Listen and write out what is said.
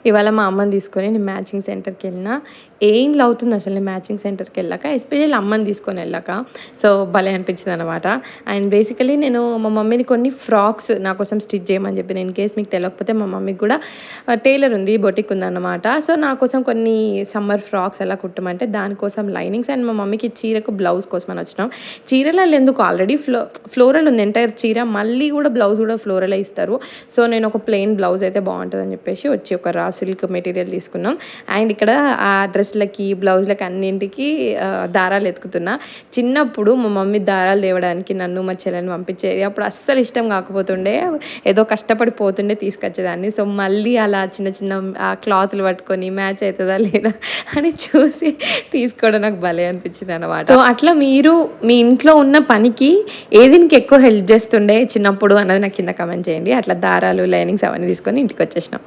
ఇవాళ మా అమ్మని తీసుకొని నేను మ్యాచింగ్ సెంటర్‌కెళ్ళిన. ఏండ్లు అవుతుంది అసలు నేను మ్యాచింగ్ సెంటర్‌కెళ్ళాక. ఎస్పెషల్లీ అమ్మని తీసుకొని వెళ్ళాక. సో, భలే అనిపించిందనమాట. అండ్ బేసికల్లీ నేను మా మమ్మీని కొన్ని ఫ్రాక్స్ నా కోసం స్టిచ్ చేయమని చెప్పిన. ఇన్ కేస్ మీకు తెలవకపోతే మా మమ్మీకి కూడా టైలర్ ఉంది. బొటిక్ ఉందన్నమాట. సో, నా కోసం కొన్ని సమ్మర్ ఫ్రాక్స్ అలా కుట్టమంటే దానికోసం లైనింగ్స్ అండ్ మా మమ్మీకి చీరకు బ్లౌజ్ కోసమని వచ్చినాం. చీరలలో ఎందుకు ఆల్రెడీ ఫ్లోరల్ ఉంది ఎంటైర్ చీర. మళ్ళీ కూడా బ్లౌజ్ కూడా ఫ్లోరలే ఇస్తారు. సో, నేను ఒక ప్లెయిన్ బ్లౌజ్ అయితే బావుంటదని చెప్పేసి వచ్చి ఒక రా సిల్క్ మెటీరియల్ తీసుకున్నాం. అండ్ ఇక్కడ ఆ డ్రెస్‌లకి, బ్లౌజ్‌లకి అన్నింటికి దారాలు ఎతుకుతున్నా. చిన్నప్పుడు మా మమ్మీ దారాలు తేవడానికి నన్ను, మా చెల్లెని పంపించేది. అప్పుడు అస్సలు ఇష్టం కాకపోతుండే. ఏదో కష్టపడి పోతుండే తీసుకొచ్చేదాన్ని. సో, మళ్ళీ అలా చిన్న చిన్న క్లాతులు పట్టుకొని మ్యాచ్ అయితదా లేదా అని చూసి తీసుకోవడం నాకు భలే అనిపించిందనమాట. సో, అట్లా మీరు మీ ఇంట్లో ఉన్న పనికి ఏది నీకు ఎక్కువ హెల్ప్ చేస్తుండే చిన్నప్పుడు అన్నది నాకు కింద కామెంట్ చేయండి. అట్లా దారాలు, లైనింగ్స్ అవన్నీ తీసుకొని ఇంటికొచ్చేసినాం.